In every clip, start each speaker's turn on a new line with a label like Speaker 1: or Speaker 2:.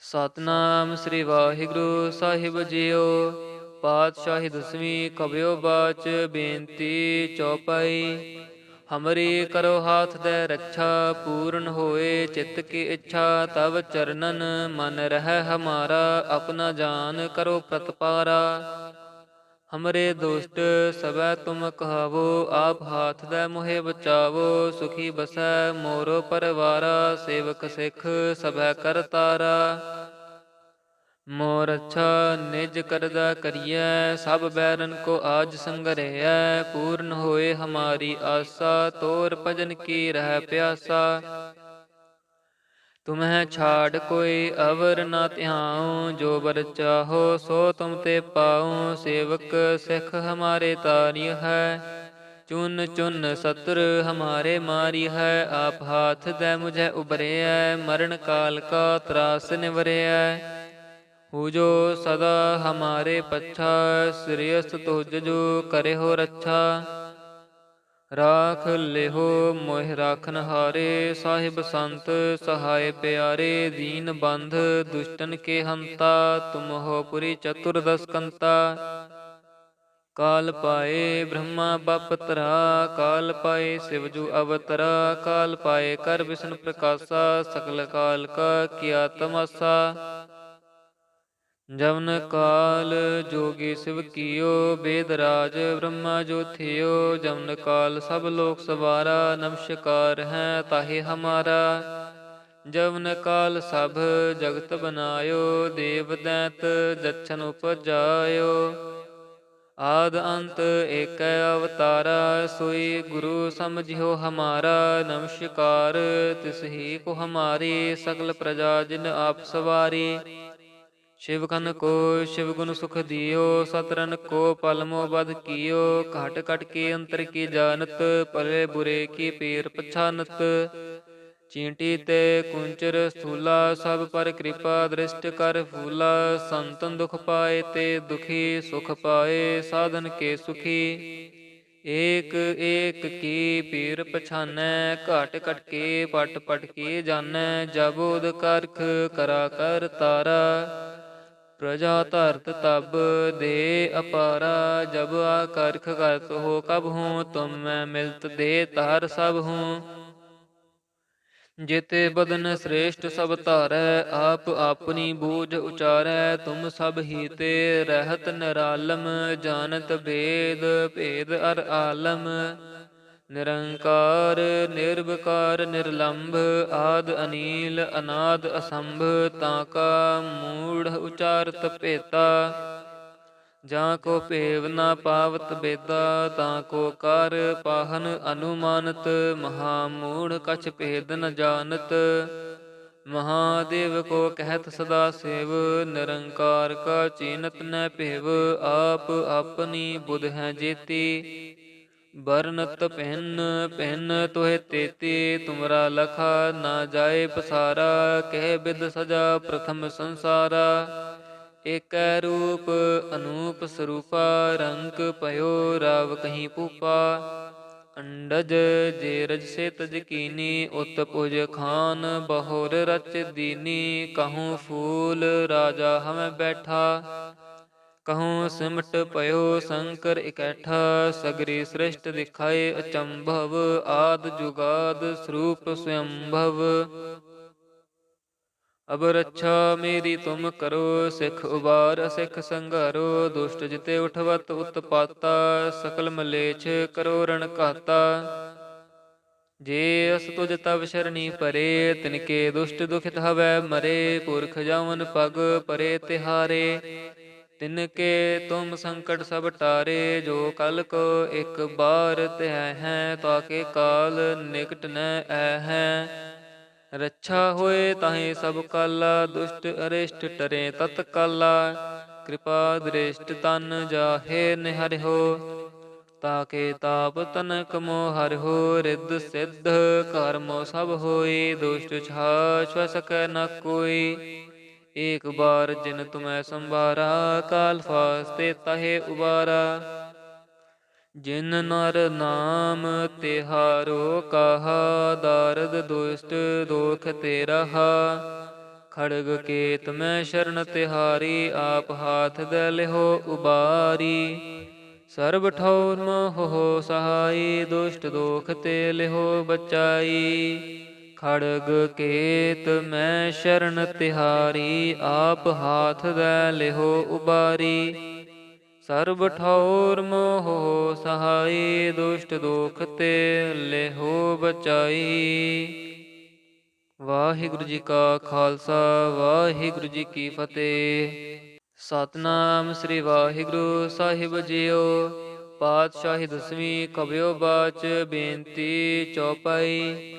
Speaker 1: ਸਤਨਾਮ ਸ੍ਰੀ ਵਾਹਿਗੁਰੂ ਸਾਹਿਬ JIO. ਪਾਤਸ਼ਾਹੀ ਦਸਵੀਂ ਕਬਿਓ ਬਾਚ ਬੇਨਤੀ ਚੌਪਾਈ। ਹਮਰੀ ਕਰੋ ਹਾਥ ਦੇ ਰੱਛਾ, ਪੂਰਨ ਹੋਏ ਚਿੱਤ ਕੀ ਇੱਛਾ। ਤਬ ਚਰਨਨ ਮਨ ਰਹਿ ਹਮਾਰਾ, ਆਪਣਾ ਜਾਨ ਕਰੋ ਪ੍ਰਤਪਾਰਾ। ਹਮਰੇ ਦੋਸਤ ਸਭੈ ਤੁਮ ਕਹਾਵੋ, ਆਪ ਹਾਥ ਦੇ ਮੋਹਿ ਬਚਾਵੋ। ਸੁਖੀ ਬਸੈ ਮੋਰੋ ਪਰਵਾਰਾ, ਸੇਵਕ ਸਿੱਖ ਸਭੈ ਕਰਤਾਰਾ। ਮੋਰ ਅੱਛਾ ਨਿਜ ਕਰਦਾ ਕਰੀਐ, ਸਭ ਬੈਰਨ ਕੋ ਆਜ ਸੰਗਰਹਿਐ। ਪੂਰਨ ਹੋਏ ਹਮਾਰੀ ਆਸਾ, ਤੋਰ ਭਜਨ ਕੀ ਰਹਿ ਪਿਆਸਾ। ਤੁਮਹਿ ਛਾੜ ਕੋਈ ਅਵਰ ਨਾ ਧਿਆਉ, ਜੋ ਬਰ ਚਾਹੋ ਸੋ ਤੁਮ ਤੇ ਪਾਉ। ਸੇਵਕ ਸਿੱਖ ਹਮਾਰੇ ਤਾਰਿ ਹੈ, ਚੁਨ ਚੁਨ ਸਤਰ ਹਮਾਰੇ ਮਾਰੀ ਹੈ। ਆਪ ਹਾਥ ਦੇ ਮੁਝੇ ਉਬਰਿਐ, ਮਰਨ ਕਾਲ ਕਾ ਤਰਾਸ ਨਿਵਰਿਐ। ਹੋ ਜੋ ਸਦਾ ਹਮਾਰੇ ਪੱਛਾ, ਸ੍ਰੇਯਸ ਤੁਜ ਜੋ ਕਰਿ ਹੋ ਰੱਛਾ। ਰਾਖ ਲਿਹੋ ਮੋਹਿ ਰਾਖਨ ਹਾਰੇ, ਸਾਹਿਬ ਸੰਤ ਸਹਾਇ ਪਿਆਰੇ। ਦੀਨ ਬੰਧ ਦੁਸ਼ਟਨ ਕੇ ਹੰਤਾ, ਤੁਮ ਹੋ ਪੁਰੀ ਚਤੁਰਦਸ ਕੰਤਾ। ਕਾਲ ਪਾਏ ਬ੍ਰਹਮਾ ਬਪਤਰਾ, ਕਾਲ ਪਾਏ ਸਿਵ ਜੂ ਅਵਤਰਾ। ਕਾਲ ਪਾਏ ਕਰ ਵਿਸ਼ਨ ਪ੍ਰਕਾਸ਼ਾ, ਸਕਲ ਕਾਲ ਕਾ ਕੀਆ ਤਮਾਸਾ। ਜਵਨ ਕਾਲ ਜੋਗੀ ਸਿਵ ਕੀਓ, ਬੇਦ ਰਾਜ ਬ੍ਰਹਮਾ ਜੋ ਥਿਓ। ਜਵਨ ਕਾਲ ਸਭ ਲੋਕ ਸਵਾਰਾ, ਨਮਸਕਾਰ ਹੈ ਤਾਹਿ ਹਮਾਰਾ। ਜਵਨ ਕਾਲ ਸਭ ਜਗਤ ਬਨਾਇਓ, ਦੇਵ ਦੈਤ ਜਛਨ ਉਪਜਾਇਓ। ਆਦ ਅੰਤ ਏਕੈ ਅਵਤਾਰਾ, ਸੋਈ ਗੁਰੂ ਸਮਝਿਓ ਹਮਾਰਾ। ਨਮਸਕਾਰ ਤਿਸ ਹੀ ਕੋ ਹਮਾਰੀ, ਸਕਲ ਪ੍ਰਜਾ ਜਿਨ ਆਪ ਸਵਾਰੀ। शिव खन को शिव गुण सुख दियो, सतरन को पलमो बध कियो। घट घट के अंतर की जानत, भले बुरे की पीर पछानत। चींटी ते कुंचर स्थूला, सब पर कृपा दृष्ट कर फूला। संतन दुख पाए ते दुखी, सुख पाए साधन के सुखी। एक एक की पीर पछानै, घट घट के पट पट के जानै। जबोद करख करा कर तारा, प्रजा धरत तब दे अपारा। जब आकर्ख करत हो कब हूँ, तुम मैं मिलत दे तार सब हूँ। जेते बदन श्रेष्ठ सब धारै, आप आपनी बूझ उचारै। तुम सब ही ते रहत निरालम, जानत भेद भेद अर आलम। निरंकार निर्विकार निर्लंभ, आद अनील अनाद असंभ। ताका मूढ़ उचारत भेता, ਜਾਂ ਕੋ ਭੇਵ ਨਾ ਪਾਵਤ ਬੇਦਾ। ਤਾਂ ਕੋ ਕਰ ਪਾਹਨ ਅਨੁਮਾਨਤ, ਮਹਾਮੂੜ ਕਛ ਭੇਦ ਨ ਜਾਣਤ। ਮਹਾਦੇਵ ਕੋ ਕਹਿਤ ਸਦਾ ਸੇਵ, ਨਿਰੰਕਾਰ ਕਾ ਚੀਨਤ ਨ ਭੇਵ। ਆਪ ਆਪਣੀ ਬੁਧ ਹੈ ਜੇਤੀ, ਬਰਨਤ ਪਹਿਨ ਪਹਿਨ ਤੋਹਿ ਤੇਤੀ। ਤੁਮਰਾ ਲਖਾ ਨਾ ਜਾਏ ਪਸਾਰਾ, ਕਹਿ ਬਿਦ ਸਜਾ ਪ੍ਰਥਮ ਸੰਸਾਰਾ। ਏਕੈ ਰੂਪ ਅਨੂਪ ਸਰੂਪਾ, ਰੰਕ ਭਇਓ ਰਾਵ ਕਹੀ ਭੂਪਾ। ਅੰਡਜ ਜੇ ਰਜ ਸੇ ਤਜ ਕੀਨੀ, ਉਤ ਪੁਜ ਖਾਨ ਬਹੁਰ ਰਚ ਦੀਨੀ। ਕਹੂੰ ਫੂਲ ਰਾਜਾ ਹਮੈ ਬੈਠਾ, ਕਹੂੰ ਸਿਮਟ ਭਇਓ ਸ਼ੰਕਰ ਇਕੈਠਾ। ਸਗਰੀ ਸ੍ਰਿਸ਼ਟ ਦਿਖਾਏ ਅਚੰਭਵ, ਆਦ ਜੁਗਾਦ ਸਰੂਪ ਸਵੰਭਵ। ਅਬ ਰੱਛਾ ਮੇਰੀ ਤੁਮ ਕਰੋ, ਸਿੱਖ ਉਬਾਰ ਅਸਿੱਖ ਸੰਘਾਰੋ। ਦੁਸ਼ਟ ਜਿਤੇ ਉਠਵਤ ਉਤਪਾਤਾ, ਸਕਲ ਮਲੇਛ ਕਰੋ ਰਣ ਘਾਤਾ। ਜੇ ਅਸ ਤੁਜ ਤਵ ਸ਼ਰਣੀ ਪਰੇ, ਤਿਨਕੇ ਦੁਸ਼ਟ ਦੁਖਿਤ ਹਵੈ ਮਰੇ। ਪੁਰਖ ਜਮਨ ਪਗ ਪਰੇ ਤਿਹਾਰੇ, ਤਿਨਕੇ ਤੁਮ ਸੰਕਟ ਸਭ ਟਾਰੇ। ਜੋ ਕਲ ਕੋ ਇਕ ਬਾਰ ਤਿਹ ਹੈ, ਤਾਕੇ ਕਾਲ ਨਿਕਟ ਨ ਐ ਹੈ। ਰੱਛਾ ਹੋਏ ਤਾਹੇ ਸਭ ਕਾਲਾ, ਦੁਸ਼ਟ ਅਰਿਸ਼ਟ ਟਰੇ ਤਤ ਕਾਲਾ। ਕਿਰਪਾ ਦ੍ਰਿਸ਼ਟ ਤਨ ਜਾਹੇ ਨਿਹਰਿਓ, ਤਾਕੇ ਤਾਪ ਤਨਕ ਮੋ ਹਰਿਓ। ਰਿੱਧ ਸਿੱਧ ਕਰਮੋ ਸਭ ਹੋਈ, ਦੁਸ਼ਟ ਛਾਛ ਸਕੈ ਨ ਕੋਈ। ਏਕ ਬਾਰ ਜਿਨ ਤੁਮੈ ਸੰਭਾਰਾ, ਕਾਲ ਫਾਸਤੇ ਤਾਹੇ ਉਬਾਰਾ। ਜਿਨ ਨਰ ਨਾਮ ਤਿਹਾਰੋ ਕਹਾ, ਦਾਰਦ ਦੁਸ਼ਟ ਦੋਖ ਤੇ ਰਹਾ। खड़ग केत मैं शरण तिहारी, आप हाथ दे लिहो उबारी। सर्ब ठौर मोह सहाई, दुष्ट दोख ते लिहो बचाई। खड़ग केत मैं शरण तिहारी, आप हाथ दे लिहो उबारी। ਸਰਬ ਠੌਰ ਮੋਹ ਸਹਾਈ, ਦੁਸ਼ਟ ਦੋਖ ਤੇ ਲਿਹੋ ਬਚਾਈ। ਵਾਹਿਗੁਰੂ ਜੀ ਕਾ ਖਾਲਸਾ, ਵਾਹਿਗੁਰੂ ਜੀ ਕੀ ਫਤਿਹ। ਸਤਿਨਾਮ ਸ੍ਰੀ ਵਾਹਿਗੁਰੂ ਸਾਹਿਬ ਜੀਓ। ਪਾਤਸ਼ਾਹੀ ਦਸਵੀਂ ਕਬਿਓ ਬਾਚ, ਬੇਨਤੀ ਚੌਪਾਈ।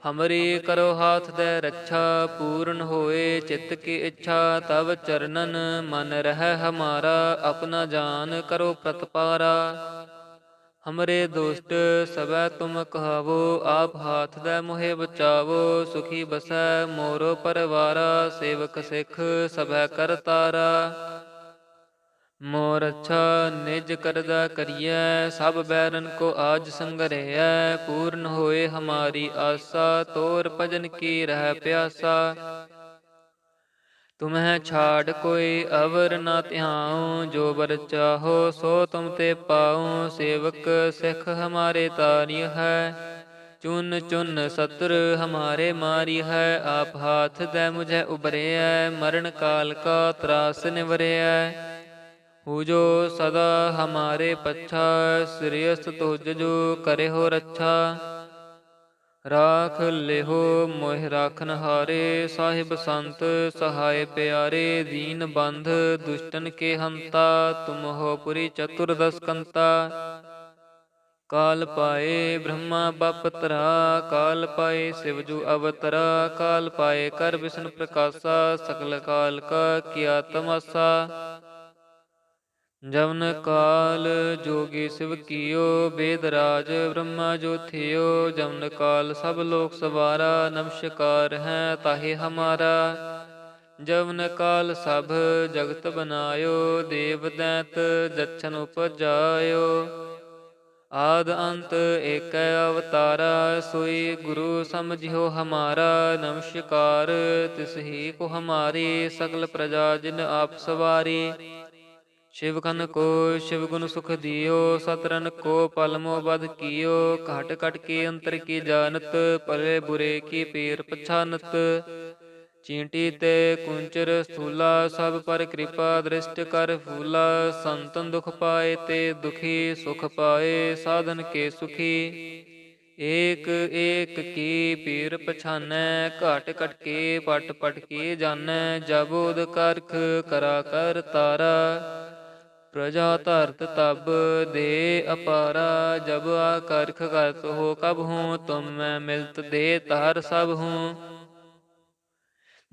Speaker 1: ਹਮਰੀ ਕਰੋ ਹਾਥ ਦੇ ਰੱਛਾ, ਪੂਰਨ ਹੋਏ ਚਿੱਤ ਕੀ ਇੱਛਾ। ਤਬ ਚਰਨਨ ਮਨ ਰਹਿ ਹਮਾਰਾ, ਆਪਣਾ ਜਾਨ ਕਰੋ ਪ੍ਰਤਪਾਰਾ। ਹਮਰੇ ਦੁਸ਼ਟ ਸਭੈ ਤੁਮ ਕਹਾਵੋ, ਆਪ ਹਾਥ ਦੇ ਮੋਹਿ ਬਚਾਵੋ। ਸੁਖੀ ਬਸੈ ਮੋਰੋ ਪਰਵਾਰਾ, ਸੇਵਕ ਸਿੱਖ ਸਭੈ ਕਰਤਾਰਾ। ਮੋਰ ਅੱਛਾ ਨਿਜ ਕਰਦਾ ਕਰੀਐ, ਸਭ ਬੈਰਨ ਕੋ ਆਜ ਸੰਗਰਹਿਐ। ਪੂਰਨ ਹੋਏ ਹਮਾਰੀ ਆਸਾ, ਤੋਰ ਭਜਨ ਕੀ ਰਹਿ ਪਿਆਸਾ। ਤੁਮਹਿ ਛਾੜ ਕੋਈ ਅਵਰ ਨਾ ਧਿਆਉ, ਜੋ ਬਰ ਚਾਹੋ ਸੋ ਤੁਮ ਤੇ ਪਾਉ। ਸੇਵਕ ਸਿੱਖ ਹਮਾਰੇ ਤਾਰੀ ਹੈ, ਚੁਨ ਚੁਨ ਸਤਰ ਹਮਾਰੇ ਮਾਰੀ ਹੈ। ਆਪ ਹਾਥ ਦੇ ਮੁਝੇ ਉਬਰਿਐ, ਮਰਨ ਕਾਲ ਕਾ ਤਰਾਸ ਨਿਵਰਿਐ। ਹੂ ਜੋ ਸਦਾ ਹਮਾਰੇ ਪੱਛਾ, ਸ੍ਰਿਯਸ ਤੁਜ ਜੋ ਕਰੇ ਹੋ ਰੱਛਾ। ਰਾਖ ਲਿਹੋ ਮੋਹਿ ਰਾਖਨ ਹਾਰੇ, ਸਾਹਿਬ ਸੰਤ ਸਹਾਇ ਪਿਆਰੇ। ਦੀਨ ਬੰਧ ਦੁਸ਼ਟਨ ਕੇ ਹੰਤਾ, ਤੁਮ ਹੋ ਪੁਰੀ ਚਤੁਰਦਸ ਕੰਤਾ। ਕਾਲ ਪਾਏ ਬ੍ਰਹਮਾ ਬਪਤਰਾ, ਕਾਲ ਪਾਏ ਸਿਵ ਜੂ ਅਵਤਰਾ। ਕਾਲ ਪਾਏ ਕਰ ਵਿਸ਼ਨ ਪ੍ਰਕਾਸ਼ਾ, ਸਕਲ ਕਾਲ ਕਾ ਕੀਆ ਤਮਾਸਾ। ਜਵਨ ਕਾਲ ਜੋਗੀ ਸਿਵ ਕੀਓ, ਬੇਦ ਰਾਜ ਬ੍ਰਹਮਾ ਜੋ ਥਿਓ। ਜਵਨ ਕਾਲ ਸਭ ਲੋਕ ਸਵਾਰਾ, ਨਮਸਕਾਰ ਹੈ ਤਾਹੇ ਹਮਾਰਾ। ਜਵਨ ਕਾਲ ਸਭ ਜਗਤ ਬਨਾਇਓ, ਦੇਵ ਦੈਤ ਜਛਨ ਉਪਜਾਇਓ। ਆਦ ਅੰਤ ਏਕੈ ਅਵਤਾਰਾ, ਸੋਈ ਗੁਰੂ ਸਮਝਿਓ ਹਮਾਰਾ। ਨਮਸਕਾਰ ਤਿਸ ਹੀ ਕੋ ਹਮਾਰੀ, ਸਕਲ ਪ੍ਰਜਾ ਜਿਨ ਆਪ ਸਵਾਰੀ। शिव खन को शिव गुण सुख दियो, सतरन को पलमो बध कियो। घट घट के अंतर की जानत, भले बुरे की पीर पछानत। चींटी ते कुंचर स्थूला, सब पर कृपा दृष्ट कर फूला। संतन दुख पाए ते दुखी, सुख पाए साधन के सुखी। एक एक की पीर पछानै, घट घट के पट पट के जानै। जबोद करख करा कर तारा, प्रजा धरत तब दे अपारा। जब आकर्ख करत हो कब हूँ, तुम मैं मिलत दे तार सब हूँ।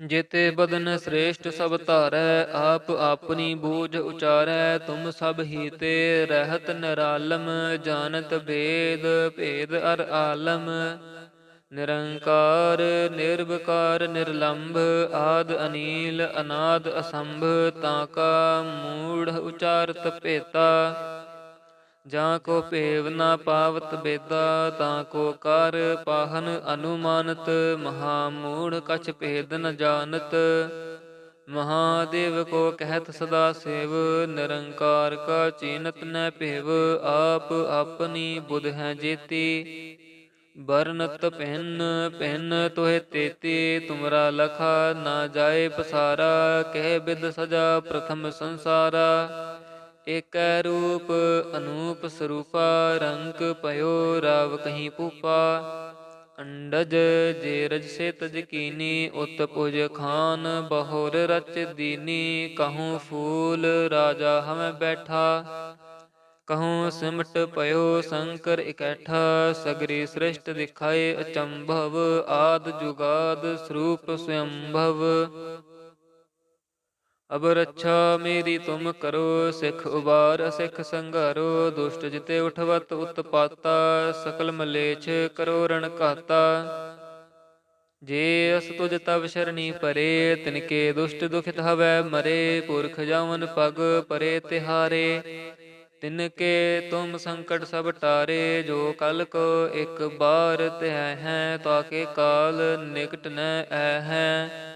Speaker 1: जेते बदन श्रेष्ठ सब धारै, आप अपनी बूझ उचारै। तुम सब ही ते रहत निरालम, जानत भेद भेद अर आलम। निरंकार निर्विकार निर्लंभ, आद अनील अनाद असंभ। ताका मूढ़ उचारत भेता, ਜਾਂ ਕੋ ਭੇਵ ਨਾ ਪਾਵਤ ਬੇਦਾ। ਤਾਂ ਕੋ ਕਰ ਪਾਹਨ ਅਨੁਮਾਨਤ, ਮਹਾਮੂੜ ਕਛ ਭੇਦ ਨ ਜਾਨਤ। ਮਹਾਦੇਵ ਕੋ ਕਹਿਤ ਸਦਾ ਸੇਵ, ਨਿਰੰਕਾਰ ਕਾ ਚੀਨਤ ਨ ਭੇਵ। ਆਪ ਆਪਣੀ ਬੁਧ ਹੈ ਜੇਤੀ, ਬਰਨਤ ਪਹਿਨ ਪਹਿਨ ਤੋਹਿ ਤੇਤੀ। ਤੁਮਰਾ ਲਖਾ ਨਾ ਜਾਏ ਪਸਾਰਾ, ਕਹਿ ਬਿਦ ਸਜਾ ਪ੍ਰਥਮ ਸੰਸਾਰਾ। ਏਕੈ ਰੂਪ ਅਨੂਪ ਸਰੂਪਾ, ਰੰਕ ਪਇਓ ਰਾਵ ਕਹੀਂ ਭੂਪਾ। ਅੰਡਜ ਜੇ ਰਜ ਸੇ ਤਜ ਕੀਨੀ, ਉਤ ਪੁਜ ਖਾਨ ਬਹੁਰ ਰਚ ਦੀਨੀ। ਕਹੂੰ ਫੂਲ ਰਾਜਾ ਹਮੈ ਬੈਠਾ, ਕਹੂੰ ਸਿਮਟ ਪਇਓ ਸ਼ੰਕਰ ਇਕੈਠਾ। ਸਗਰੀ ਸ੍ਰਿਸ਼ਟ ਦਿਖਾਏ ਅਚੰਭਵ, ਆਦ ਜੁਗਾਦ ਸਰੂਪ ਸਵੰਭਵ। ਅਬ ਰੱਛਾ ਮੇਰੀ ਤੁਮ ਕਰੋ, ਸਿੱਖ ਉਬਾਰ ਅਸਿੱਖ ਸੰਘਾਰੋ। ਦੁਸ਼ਟ ਜਿਤੇ ਉਠਵਤ ਉਤਪਾਤਾ, ਸਕਲ ਮਲੇਛ ਕਰੋ ਰਣ ਘਾਤਾ। ਜੇ ਅਸ ਤੁਜ ਤਵ ਸ਼ਰਣੀ ਪਰੇ, ਤਿਨਕੇ ਦੁਸ਼ਟ ਦੁਖਿਤ ਹਵੈ ਮਰੇ। ਪੁਰਖ ਜਾਵਨ ਪਗ ਪਰੇ ਤਿਹਾਰੇ, ਤਿਨਕੇ ਤੁਮ ਸੰਕਟ ਸਭ ਟਾਰੇ। ਜੋ ਕਲ ਕੋ ਇਕ ਬਾਰ ਧਿਆਇ ਹੈ, ਤਾਕੇ ਕਾਲ ਨਿਕਟ ਨ ਐ ਹੈ।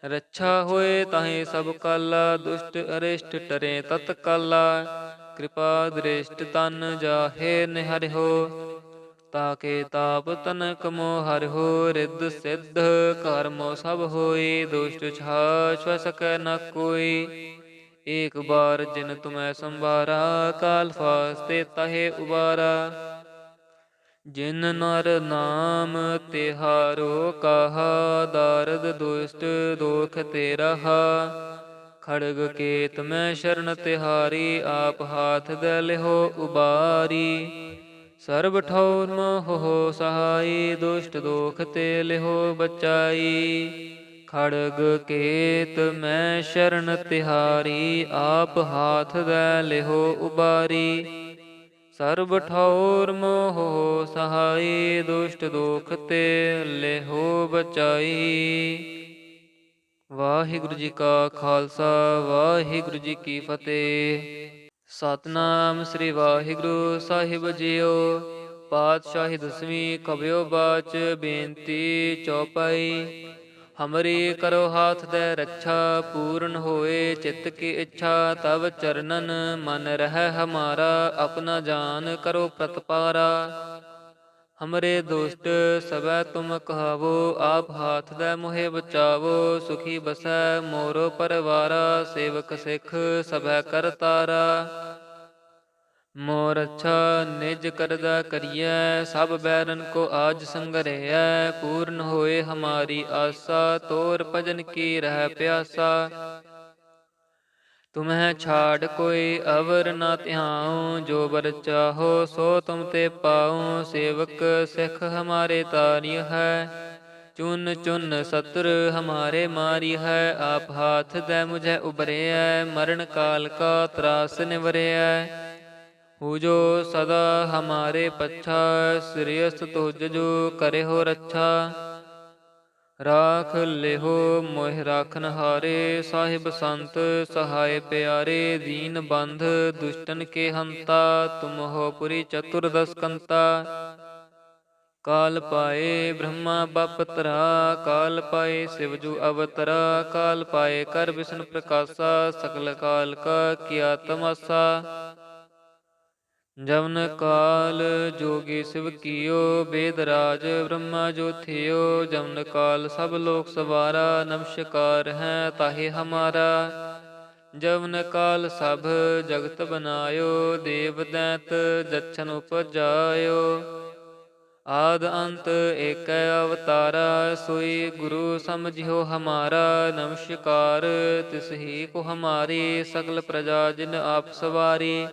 Speaker 1: ਰੱਛਾ ਹੋਏ ਤਾਹੇ ਸਭ ਕਾਲਾ, ਦੁਸ਼ਟ ਅਰਿਸ਼ਟ ਟਰੇ ਤਤ ਕਾਲਾ। ਕਿਰਪਾ ਦ੍ਰਿਸ਼ਟ ਤਨ ਜਾਹੇ ਨਿਹਰਿਓ, ਤਾਕੇ ਤਾਪ ਤਨਕ ਮੋ ਹਰਿਓ। ਰਿੱਧ ਸਿੱਧ ਕਰਮੋ ਸਭ ਹੋਈ, ਦੁਸ਼ਟ ਛਾਛ ਸਕੈ ਨ ਕੋਈ। ਏਕ ਬਾਰ ਜਿਨ ਤੁਮੈ ਸੰਭਾਰਾ, ਕਾਲ ਫਾਸਤੇ ਤਾਹੇ ਉਬਾਰਾ। ਜਿਨ ਨਰ ਨਾਮ ਤਿਹਾਰੋ ਕਹਾ, ਦਾਰਦ ਦੁਸ਼ਟ ਦੋਖ ਤੇ ਰਹਾ। ਖੜਗ ਕੇਤ ਮੈਂ ਸ਼ਰਨ ਤਿਹਾਰੀ, ਆਪ ਹਾਥ ਦੇ ਲਿਹੋ ਉਬਾਰੀ। ਸਰਬ ਠੌਰ ਮੋਹ ਸਹਾਈ, ਦੁਸ਼ਟ ਦੋਖ ਤੇ ਲਿਹੋ ਬਚਾਈ। ਖੜਗ ਕੇਤ ਮੈਂ ਸ਼ਰਨ ਤਿਹਾਰੀ, ਆਪ ਹਾਥ ਦੇ ਲਿਹੋ ਉਬਾਰੀ। ਸਰਬ ਠੌਰ ਮੋਹ ਸਹਾਈ, ਦੁਸ਼ਟ ਦੋਖ ਤੇ ਲਿਹੋ ਬਚਾਈ। ਵਾਹਿਗੁਰੂ ਜੀ ਕਾ ਖਾਲਸਾ, ਵਾਹਿਗੁਰੂ ਜੀ ਕੀ ਫਤਿਹ। ਸਤਿਨਾਮ ਸ੍ਰੀ ਵਾਹਿਗੁਰੂ ਸਾਹਿਬ ਜੀਓ। ਪਾਤਸ਼ਾਹੀ ਦਸਵੀਂ ਕਬਿਓ ਬਾਚ, ਬੇਨਤੀ ਚੌਪਾਈ। ਹਮਰੀ ਕਰੋ ਹਾਥ ਦੇ ਰੱਛਾ, ਪੂਰਨ ਹੋਏ ਚਿੱਤ ਕੀ ਇੱਛਾ। ਤਵ ਚਰਨਨ ਮਨ ਰਹਿ ਹਮਾਰਾ, ਆਪਣਾ ਜਾਨ ਕਰੋ ਪ੍ਰਤਪਾਰਾ। ਹਮਰੇ ਦੁਸ਼ਟ ਸਭੈ ਤੁਮ ਕਹਾਵੋ, ਆਪ ਹਾਥ ਦੇ ਮੋਹਿ ਬਚਾਵੋ। ਸੁਖੀ ਬਸੈ ਮੋਰੋ ਪਰਵਾਰਾ, ਸੇਵਕ ਸਿੱਖ ਸਭੈ ਕਰਤਾਰਾ। ਮੋਰ ਅੱਛਾ ਨਿਜ ਕਰਦਾ ਕਰੀਐ, ਸਭ ਬੈਰਨ ਕੋ ਆਜ ਸੰਗਰਹਿਐ। ਪੂਰਨ ਹੋਏ ਹਮਾਰੀ ਆਸਾ, ਤੋਰ ਭਜਨ ਕੀ ਰਹਿ ਪਿਆਸਾ। ਤੁਮਹਿ ਛਾੜ ਕੋਈ ਅਵਰ ਨਾ ਧਿਆਉ, ਜੋ ਬਰ ਚਾਹੋ ਸੋ ਤੁਮ ਤੇ ਪਾਉ। ਸੇਵਕ ਸਿੱਖ ਹਮਾਰੇ ਤਾਰਿਯ ਹੈ, ਚੁਨ ਚੁਨ ਸਤਰ ਹਮਾਰੇ ਮਾਰੀ ਹੈ। ਆਪ ਹਾਥ ਦੇ ਮੁਝੇ ਉਬਰਿਐ, ਮਰਨ ਕਾਲ ਕਾ ਤਰਾਸ ਨਿਵਰਿਐ। ਹੂ ਜੋ ਸਦਾ ਹਮਾਰੇ ਪੱਛਾ, ਸਿਰਿਅਸ ਤੁਜ ਜੋ ਕਰਿਓ ਰੱਛਾ। ਰਾਖ ਲਿਹੋ ਮੋਹਿ ਰਾਖਨ ਹਾਰੇ, ਸਾਹਿਬ ਸੰਤ ਸਹਾਇ ਪਿਆਰੇ। ਦੀਨ ਬੰਧ ਦੁਸ਼ਟਨ ਕੇ ਹੰਤਾ, ਤੁਮ ਹੋ ਪੁਰੀ ਚਤੁਰਦਸ ਕੰਤਾ। ਕਾਲ ਪਾਏ ਬ੍ਰਹਮਾ ਬਪ ਤਰਾ, ਕਾਲ ਪਾਏ ਸਿਵ ਜੂ ਅਵਤਰਾ। ਕਾਲ ਪਾਏ ਕਰ ਵਿਸ਼ਨ ਪ੍ਰਕਾਸ਼ਾ, ਸਕਲ ਕਾਲ ਕਾ ਕੀਆ ਤਮਾਸਾ। ਜਵਨ ਕਾਲ ਜੋਗੀ ਸਿਵ ਕੀਓ, ਬੇਦ ਰਾਜ ਬ੍ਰਹਮਾ ਜੋਥਿਓ। ਜਵਨ ਕਾਲ ਸਭ ਲੋਕ ਸਵਾਰਾ, ਨਮਸਕਾਰ ਹੈ ਤਾਹੇ ਹਮਾਰਾ। ਜਵਨ ਕਾਲ ਸਭ ਜਗਤ ਬਨਾਇਓ, ਦੇਵ ਦੈਂਤ ਜਛਨ ਉਪਜਾਇਓ। ਆਦ ਅੰਤ ਏਕੈ ਅਵਤਾਰਾ, ਸੋਈ ਗੁਰੂ ਸਮਝਿਓ ਹਮਾਰਾ। ਨਮਸਕਾਰ ਤਿਸ ਹੀ ਕੋ ਹਮਾਰੀ, ਸਗਲ ਪ੍ਰਜਾ ਜਿਨ ਆਪ ਸਵਾਰੀ।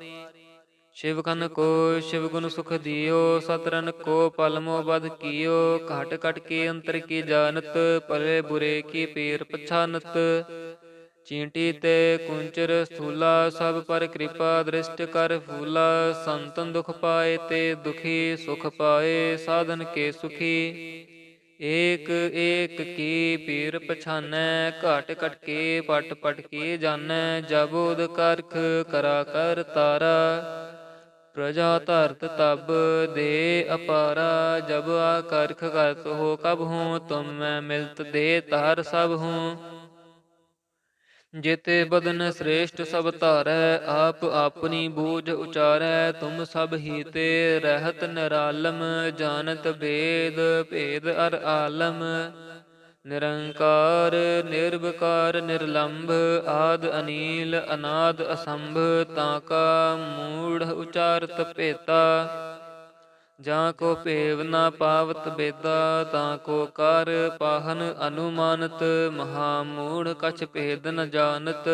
Speaker 1: ਸ਼ਿਵ ਕਨ ਕੋ ਸ਼ਿਵ ਗੁਣ ਸੁਖ ਦਿਓ, ਸਤਰਨ ਕੋ ਪਲਮੋ ਬਧ ਕੀਓ। ਘਟ ਘਟ ਕੇ ਅੰਤਰ ਕੀ ਜਾਨਤ, ਭਲੇ ਬੁਰੇ ਕੀ ਪੀਰ ਪਛਾਨਤ। ਚੀਂਟੀ ਤੇ ਕੁੰਚਰ ਸਥੂਲਾ, ਸਭ ਪਰ ਕਿਰਪਾ ਦ੍ਰਿਸ਼ਟ ਕਰ ਫੂਲਾ। ਸੰਤਨ ਦੁਖ ਪਾਏ ਤੇ ਦੁਖੀ, ਸੁਖ ਪਾਏ ਸਾਧਨ ਕੇ ਸੁਖੀ। ਏਕ ਏਕ ਕੀ ਪੀਰ ਪਛਾਨੈ, ਘਟ ਘਟ ਕੇ ਪਟ ਪਟ ਕੇ ਜਾਨੈ। ਜਬੋਦ ਕਰਖ ਕਰਾ ਕਰ ਤਾਰਾ, ਪ੍ਰਜਾ ਧਰਤ ਤਬ ਦੇ ਅਪਾਰਾ। ਜਬ ਆ ਕਰਖ ਕਰਤ ਹੋ ਕਬ ਹੂੰ, ਤੁਮ ਮੈਂ ਮਿਲਤ ਦੇ ਤਾਰ ਸਭ ਹੂੰ। ਜੇਤੇ ਬਦਨ ਸ੍ਰੇਸ਼ਟ ਸਭ ਧਾਰੈ, ਆਪ ਆਪਣੀ ਬੂਝ ਉਚਾਰੈ। ਤੁਮ ਸਭ ਹੀ ਤੇ ਰਹਿਤ ਨਿਰਾਲਮ, ਜਾਨਤ ਭੇਦ ਭੇਦ ਅਰ ਆਲਮ। ਨਿਰੰਕਾਰ ਨਿਰਵਕਾਰ ਨਿਰਲੰਭ, ਆਦ ਅਨੀਲ ਅਨਾਦ ਅਸੰਭ। ਤਾਂ ਕਾ ਮੂੜ ਉਚਾਰਤ ਭੇਤਾ, ਜਾਂ ਕੋ ਭੇਵ ਨਾ ਪਾਵਤ ਬੇਦਾ। ਤਾਂ ਕੋ ਕਰ ਪਾਹਨ ਅਨੁਮਾਨਤ, ਮਹਾ ਮੂੜ ਕਛ ਭੇਦ ਨ ਜਾਨਤ।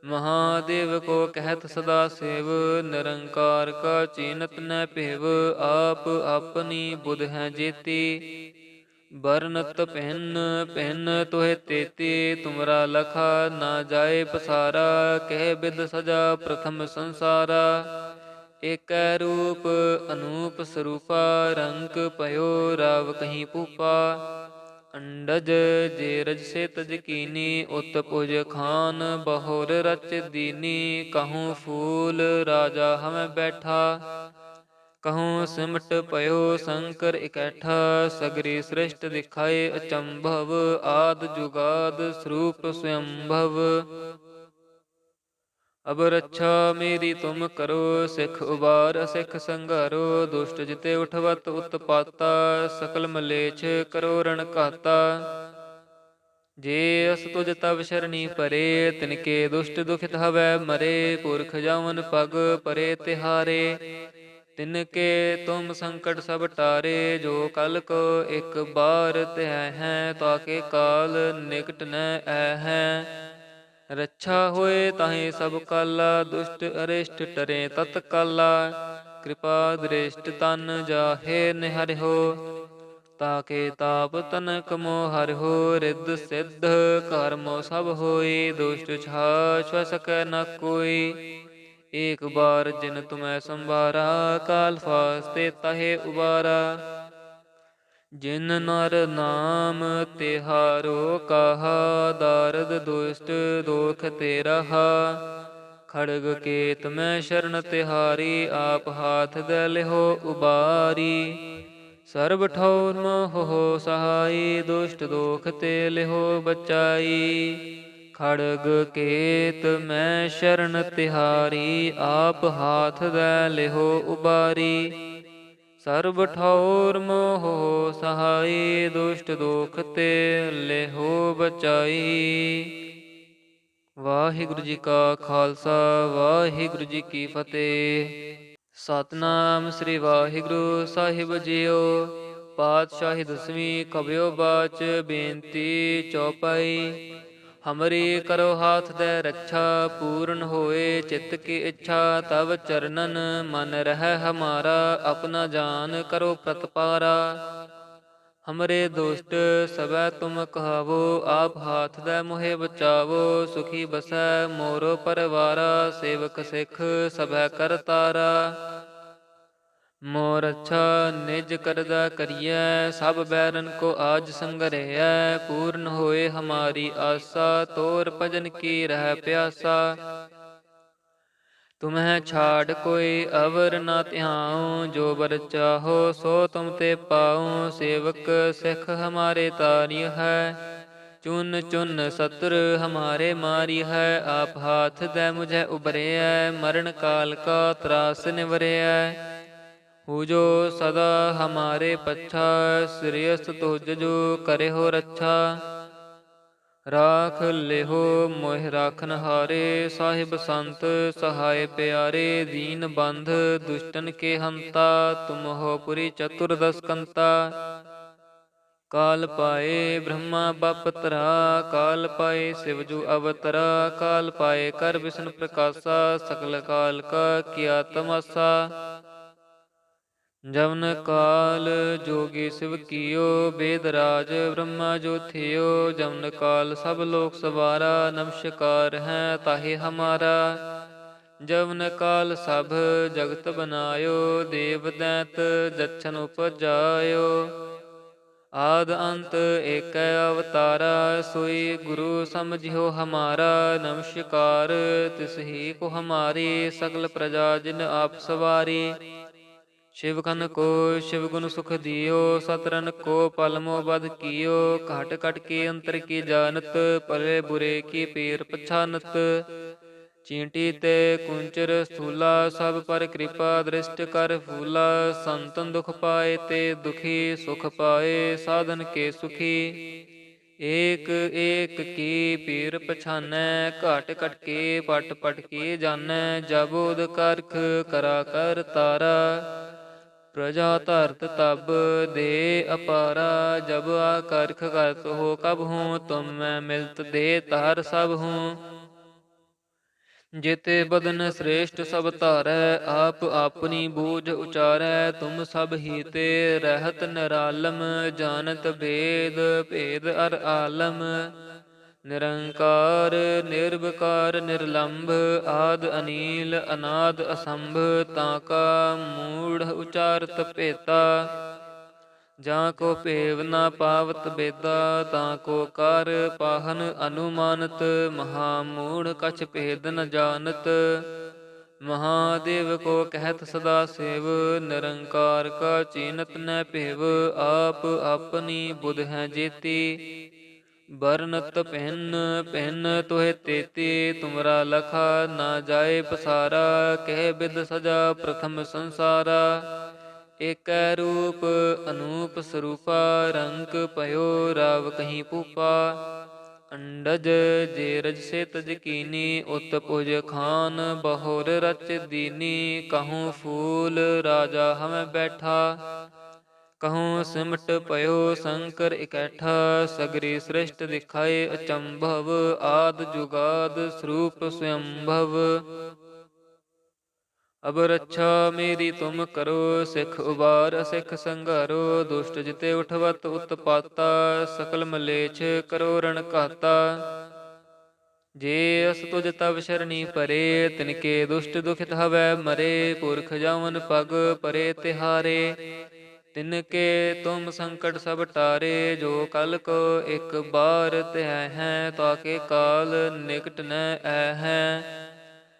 Speaker 1: ਮਹਾਦੇਵ ਕੋ ਕਹਿਤ ਸਦਾ ਸੇਵ, ਨਿਰੰਕਾਰ ਕਾ ਚੀਨਤ ਨ ਭੇਵ। ਆਪ ਆਪਣੀ ਬੁਧ ਹੈ ਜੇਤੀ, ਬਰਨਤ ਭਿੰਨ ਭਿੰਨ ਤੋਹਿ ਤੇਤੀ। ਤੁਮਰਾ ਲਖਾ ਨਾ ਜਾਏ ਪਸਾਰਾ, ਕਹਿ ਬਿਦ ਸਜਾ ਪ੍ਰਥਮ ਸੰਸਾਰਾ। ਏਕੈ ਰੂਪ ਅਨੂਪ ਸਰੂਪਾ, ਰੰਕ ਭਇਓ ਰਾਵ ਕਹੀ ਭੂਪਾ। ਅੰਡਜ ਜੇਰਜ ਸੇ ਤਜ ਕੀਨੀ, ਉਤ ਭੁਜ ਖਾਨ ਬਹੁਰ ਰਚ ਦੀਨੀ। ਕਹੂੰ ਫੂਲ ਰਾਜਾ ਹਮੈ ਬੈਠਾ, कहूँ सिमट पयो शंकर इकैठा, सगरी सृष्ट दिखाए अचंभव, आद जुगाद स्वरूप स्वयंभव। अब रक्षा मेरी तुम करो, सिख उबार असिख संघारो, दुष्ट जिते उठवत उत्पाता, सकल मलेच्छ करो रण घाता। जे अस तुझ तब शरणी परे, तिनके दुष्ट दुखित हवै मरे, पुरख जावन पग परे तिहारे। तिनके तुम संकट सब टारे, जो कल को एक बार तह हैं, ताके काल निकट न है। रक्षा होए ताहि सब काला, दुष्ट अरिष्ट टरे तत्काला। कृपा दृष्ट तन जाहे निहरिहो, ताके ताप तनक मोह हरिहो। रिद्ध सिद्ध कर्मो सब होई, दुष्ट छाछ सकै न कोई। एक बार जिन तुम्हें संभारा, काल फास्ते तहे उबारा। जिन नर नाम तिहारो कहा, दारद दुष्ट दोख तेरहा। खड़ग केत में शरण तिहारी, आप हाथ दे लिहो उबारी। सर्ब ठौर मोह सहाई, दुष्ट दोख ते लिहो बचाई। खड़ग केत में शरण तिहारी, आप हाथ दे लिहो उबारी। सर्ब ठौर मोह सहाई, दुष्ट दोख ते लेहो बचाई। ਵਾਹਿਗੁਰੂ ਜੀ ਕਾ ਖਾਲਸਾ, ਵਾਹਿਗੁਰੂ ਜੀ ਕੀ ਫਤਿਹ। ਸਤਨਾਮ ਸ੍ਰੀ ਵਾਹਿਗੁਰੂ ਸਾਹਿਬ ਜੀਓ। ਪਾਤਸ਼ਾਹੀ ਦਸਵੀਂ ਕਬਿਓ ਬਾਚ, ਬੇਨਤੀ ਚੌਪਾਈ। ਹਮਰੀ ਕਰੋ ਹਾਥ ਦੇ ਰੱਛਾ, ਪੂਰਨ ਹੋਏ ਚਿੱਤ ਕੀ ਇੱਛਾ। ਤਵ ਚਰਨਨ ਮਨ ਰਹਿ ਹਮਾਰਾ, ਆਪਣਾ ਜਾਨ ਕਰੋ ਪ੍ਰਤਪਾਰਾ। हमरे दुष्ट सबै तुम कहावो, आप हाथ दे मोहे बचावो। सुखी बसै मोरो परवारा, सेवक सिख सबै कर तारा। मोर अच्छा निज करदा करियै, सब बैरन को आज संगरहियै। पूर्ण होए हमारी आसा, तोर भजन की रह प्यासा। तुम्हें छाड़ कोई अवर न ध्याऊं, जो बर चाहो सो तुम ते पाऊं। सेवक सिख हमारे तारी है, चुन चुन सत्र हमारे मारी है। आप हाथ दे मुझे उबरे है, मरण काल का त्रास निवरे है। हो जो सदा हमारे पच्छा, श्रेयस तुझ जो करे हो रक्षा। राख लेहो मोह राखन हारे, साहिब संत सहाय प्यारे। दीन बंध दुष्टन के हंता, तुम हो पुरी चतुर्दश कंता। काल पाए ब्रह्मा बपतरा, काल पाए शिवजू अवतरा। काल पाए कर विष्णु प्रकाशा, सकल काल का किया तमाशा। जवन काल जोगी शिव कियो, वेद राज ब्रह्मा जो थियो। जवन काल सब लोक सवारा, नमस्कार है ताहि हमारा। जवन काल सब जगत बनायो, देव दैत जच्छन उपजायो। आद अंत एक अवतारा, सोई गुरु समझियो हमारा। नमस्कार तिसही को हमारी, सकल प्रजा जिन आप सवारी। शिव खन को शिव गुण सुख दियो, सतरन को पलमो बध कियो। घट घट के अंतर की जानत, पले बुरे की पीर पछानत। चींटी ते कुंचर स्थूला, सब पर कृपा दृष्ट कर फूला। संतन दुख पाए ते दुखी, सुख पाए साधन के सुखी। एक एक की पीर पछानै, घट घट के पट पट के जानै। जबोद करख करा कर तारा, प्रजा धरत तब दे अपारा। जब आकर्ख करत हो कब हूँ, तुम मैं मिलत दे तार सब हूँ। जेते बदन श्रेष्ठ सब तारै, आप अपनी बूझ उचारै। तुम सब ही ते रहत निरालम, जानत भेद भेद अर आलम। निरंकार निर्विकार निर्लंभ, आद अनील अनाद असंभ। ताका मूढ़ उचारत पेता, जाको पेव न पावत बेदा। ताको कार पाहन अनुमानत, महामूढ़ कछ भेद न जानत। महादेव को कहत सदा सेव, निरंकार का चीनत न पेव। आप अपनी बुध है जेती, बरनत पहन पहन तोहे तेती। तुमरा लखा ना जाए पसारा, कह बिद सजा प्रथम संसारा। एक रूप अनूप स्वरूपा, रंग पयो राव कहीं पूपा। अंडज जे रज से तज कीनी, उत पुज खान बहुर रच दीनी। कहूँ फूल राजा हम बैठा, कहूँ सिमट पयो शंकर इकैठा। सगरी सृष्ट दिखाए अचंभव, आद जुगाद स्वरूप स्वयंभव। अब रक्षा मेरी तुम करो, सिख उबार सिख संघारो। दुष्ट जिते उठवत उत्पाता, सकल मलेच्छ करो रण घाता। जे अस तुझ तब शरणी परे, तिनके दुष्ट दुखित हवै मरे। पुरख जावन पग परे तिहारे, तिनके तुम संकट सब टारे। जो कल को एक बार त्य हैं, ताके काल निकट न है।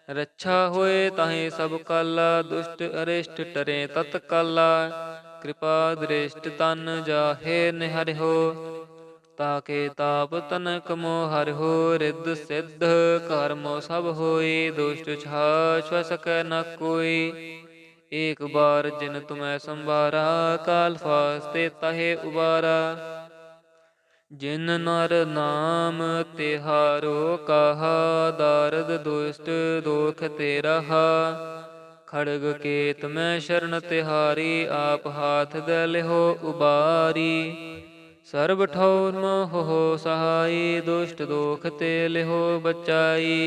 Speaker 1: रक्षा होए ताहि सब काला, दुष्ट अरिष्ट टरे तत्काला। कृपा दृष्ट तन जाहे निहरिहो, ताके ताप तनक मोह हरिहो। रिद्ध सिद्ध कर्मो सब होई, दुष्ट छाछ सकै न कोई। एक बार जिन तुम्हें संभारा, काल फास्ते ताहे उबारा। जिन नर नाम तिहारो कहा, दारद दुष्ट दोख तेरा। खड़ग केत में शरण तिहारी, आप हाथ दे लिहो उबारी। सर्ब ठौर मोह सहाई, दुष्ट दोख ते लिहो बचाई।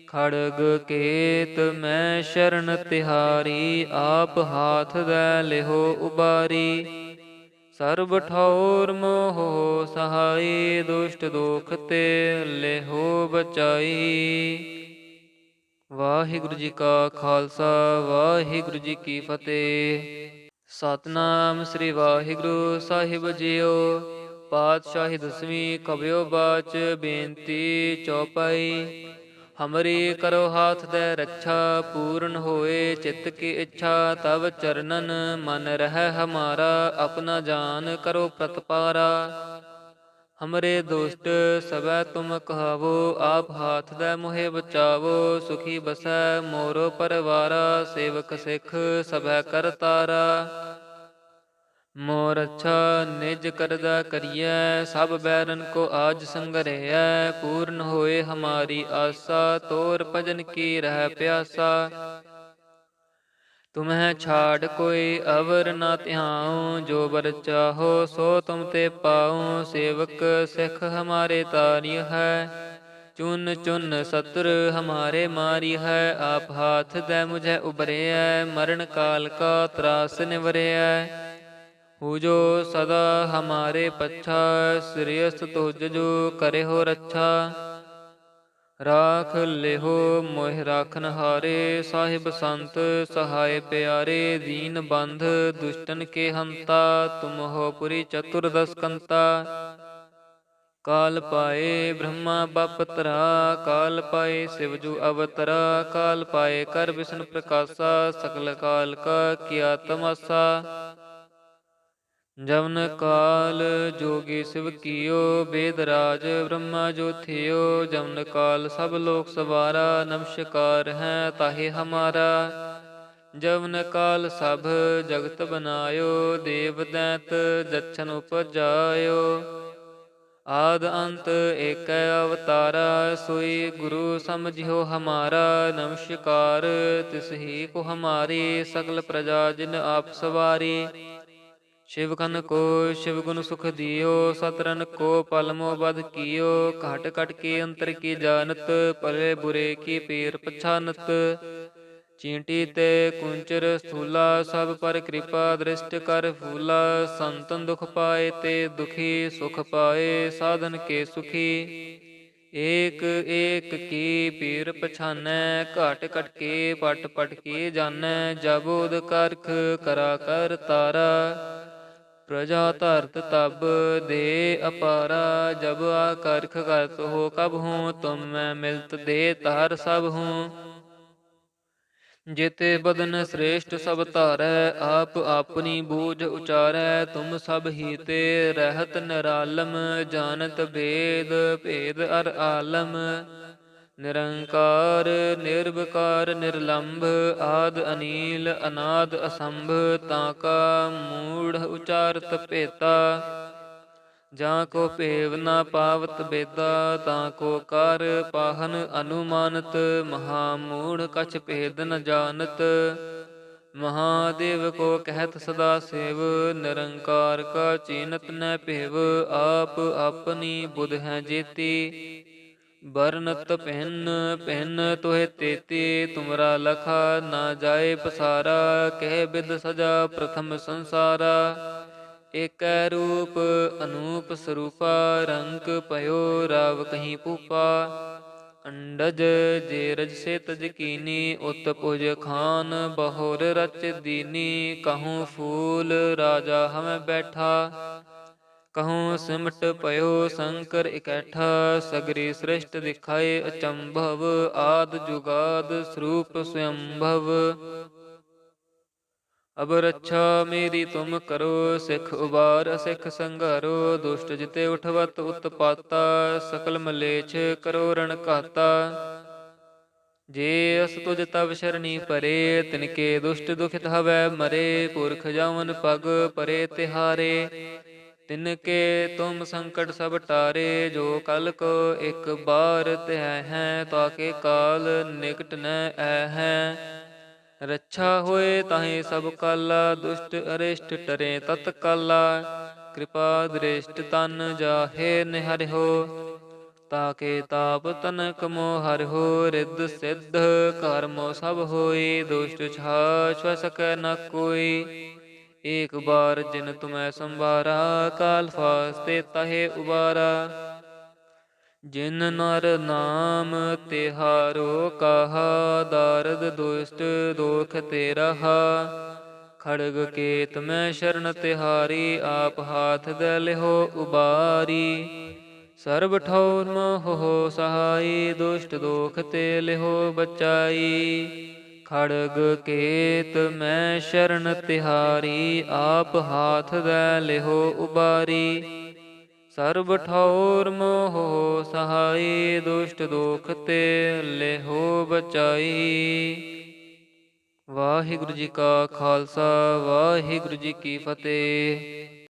Speaker 1: खड़ग केत में शरण तिहारी, आप हाथ दे लिहो उबारी। सर्ब ठौर मोह सहाई, दुष्ट दोख ते लेहो बचाई। वाहिगुरु जी का खालसा, वाहिगुरु जी की फतेह। सतनाम श्री वाहिगुरु ਸਾਹਿਬ ਜੀਓ। ਪਾਤਸ਼ਾਹੀ ਦਸਵੀਂ ਕਬਿਓ ਬਾਚ, ਬੇਨਤੀ ਚੌਪਾਈ। हमरी करो हाथ दे रक्षा, पूर्ण होए चित्त की इच्छा। तब चरणन मन रह हमारा, अपना जान करो प्रतपारा। हमरे दुष्ट सबै तुम कहावो, आप हाथ दे मोहे बचावो। सुखी बसै मोरो परवारा, सेवक सिख सबै कर तारा। मोर अच्छा निज करदा करिए, सब बैरन को आज संगरहिए। पूर्ण होए हमारी आशा, तोर भजन की रह प्यासा। तुम्हें छाड़ कोई अवर न ध्याऊं, जो बर चाहो सो तुम ते पाऊं। सेवक सिख हमारे तारी है, चुन चुन सत्र हमारे मारी है। आप हाथ दे मुझे उबरे, मरण काल का त्रास निवरे। हो जो सदा हमारे पच्छा, श्रेयस तुझ जो करे हो रक्षा। राख लेहो मोह राखन हारे, साहिब संत सहाय प्यारे। दीन बंध दुष्टन के हंता, तुम हो पुरी चतुर्दश कंता। काल पाए ब्रह्मा बपतरा, काल पाए शिवजू अवतरा। काल पाए कर विष्णु प्रकाशा, सकल काल का किया तमाशा। जवन काल जोगी शिव कियो, बेदराज ब्रह्मा जो थियो। जवन काल सब लोक सवारा, नमस्कार है ताहि हमारा। जवन काल सब जगत बनायो, देव दैत जच्छन उपजायो। आद अंत एक अवतारा, सोई गुरु समझियो हमारा। नमस्कार तिसही को हमारी, सकल प्रजा जिन आप सवारी। शिव खन को शिव गुण सुख दियो, सतरन को पलमो बध कियो। घट घट के अंतर की जानत, पले बुरे की पीर पछानत। चींटी ते कुंचर स्थूला, सब पर कृपा दृष्ट कर फूला। संतन दुख पाए ते दुखी, सुख पाए साधन के सुखी। एक एक की पीर पछानै, घट घट के पट पट के जानै। जबोद करख करा कर तारा, प्रजा धरत तब दे अपारा। जब आकर्ख करत हो कब हूँ, तुम मैं मिलत दे तार सब हूँ। जेते बदन श्रेष्ठ सब धारै, आप आपनी बूझ उचारै। तुम सब ही ते रहत निरालम, जानत भेद भेद अर आलम। निरंकार निर्विकार निर्लंभ, आद अनील अनाद असंभ। ताका मूढ़ उचारत पेता, ਜਾਂ ਕੋ ਭੇਵ ਨਾ ਪਾਵਤ ਬੇਦਾ। ਤਾਂ ਕੋ ਕਰ ਪਾਹਨ ਅਨੁਮਾਨਤ, ਮਹਾ ਮੂੜ ਕਛ ਭੇਦ ਨ ਜਾਣਤ। ਮਹਾਦੇਵ ਕੋ ਕਹਿਤ ਸਦਾ ਸੇਵ, ਨਿਰੰਕਾਰ ਕਾ ਚੀਨਤ ਨ ਭੇਵ। ਆਪ ਆਪਨੀ ਬੁਧ ਹੈ ਜੇਤੀ, ਬਰਨਤ ਭਿੰਨ ਭਿੰਨ ਤੋਹਿ ਤੇਤੀ। ਤੁਮਰਾ ਲਖਾ ਨਾ ਜਾਏ ਪਸਾਰਾ, ਕਹਿ ਬਿਦ ਸਜਾ ਪ੍ਰਥਮ ਸੰਸਾਰਾ। ਏਕੈ ਰੂਪ ਅਨੂਪ ਸਰੂਪਾ, ਰੰਗ ਪਇਓ ਰਾਵ ਕਹੀ ਭੂਪਾ। ਅੰਡਜ ਜੇ ਰਜ ਸੇ ਤਜ ਕੀਨੀ, ਉਤ ਪੁਜ ਖਾਨ ਬਹੁਰ ਰਚ ਦੀਨੀ। ਕਹੂੰ ਫੂਲ ਰਾਜਾ ਹਮੈ ਬੈਠਾ, ਕਹੂੰ ਸਿਮਟ ਪਇਓ ਸ਼ੰਕਰ ਇਕੈਠਾ। ਸਗਰੀ ਸ੍ਰਿਸ਼ਟ ਦਿਖਾਏ ਅਚੰਭਵ, ਆਦ ਜੁਗਾਦ ਸਰੂਪ ਸਵੰਭਵ। ਅਬ ਰੱਛਾ ਮੇਰੀ ਤੁਮ ਕਰੋ, ਸਿੱਖ ਉਬਾਰ ਅਸਿੱਖ ਸੰਘਾਰੋ। ਦੁਸ਼ਟ ਜਿਤੇ ਉਠਵਤ ਉਤਪਾਤਾ, ਸਕਲ ਮਲੇਛ ਕਰੋ ਰਣ ਘਾਤਾ। ਜੇ ਅਸ ਤੁਜ ਤਵ ਸ਼ਰਣੀ ਪਰੇ, ਤਿਨਕੇ ਦੁਸ਼ਟ ਦੁਖਿਤ ਹਵੈ ਮਰੇ। ਪੁਰਖ ਜਾਵਨ ਪਗ ਪਰੇ ਤਿਹਾਰੇ, ਤਿਨਕੇ ਤੁਮ ਸੰਕਟ ਸਭ ਟਾਰੇ। ਜੋ ਕਲ ਕੋ ਇਕ ਬਾਰ ਤਿਹ ਹੈ, ਤਾਕੇ ਕਾਲ ਨਿਕਟ ਨ ਐ ਹੈ। ਰੱਛਾ ਹੋਏ ਤਾਹੇ ਸਭ ਕਾਲਾ, ਦੁਸ਼ਟ ਅਰਿਸ਼ਟ ਟਰੇ ਤਤ ਕਾਲਾ। ਕਿਰਪਾ ਦ੍ਰਿਸ਼ਟ ਤਨ ਜਾਹੇ ਨਿਹਰਿਓ, ਤਾਕੇ ਤਾਪ ਤਨਕ ਮੋ ਹਰਿਓ। ਰਿੱਧ ਸਿੱਧ ਕਰਮੋ ਸਭ ਹੋਈ, ਦੁਸ਼ਟ ਛਾ ਸਕੈ ਨ ਕੋਈ। ਏਕ ਬਾਰ ਜਿਨ ਤੁਮੈ ਸੰਭਾਰਾ, ਕਾਲ ਫਾਸਤੇ ਤਾਹੇ ਉਬਾਰਾ। ਜਿਨ ਨਰ ਨਾਮ ਤਿਹਾਰੋ ਕਾਹਾ, ਦਾਰਦ ਦੁਸ਼ਟ ਦੋਖ ਤੇ ਰਹਾ। ਖੜਗ ਕੇਤ ਮੈਂ ਸ਼ਰਨ ਤਿਹਾਰੀ, ਆਪ ਹਾਥ ਦੇ ਲਿਹੋ ਉਬਾਰੀ। ਸਰਬ ਠੌਰ ਮੋਹ ਸਹਾਈ, ਦੁਸ਼ਟ ਦੋਖ ਤੇ ਲਿਹੋ ਬਚਾਈ। ਖੜਗ ਕੇਤ ਮੈਂ ਸ਼ਰਨ ਤਿਹਾਰੀ, ਆਪ ਹਾਥ ਦੇ ਲਿਹੋ ਉਬਾਰੀ। ਸਰਬ ਠੌਰ ਮੋਹ ਸਹਾਈ, ਦੁਸ਼ਟ ਦੋਖ ਤੇ ਲਿਹੋ ਬਚਾਈ। ਵਾਹਿਗੁਰੂ ਜੀ ਕਾ ਖਾਲਸਾ, ਵਾਹਿਗੁਰੂ ਜੀ ਕੀ ਫਤਿਹ।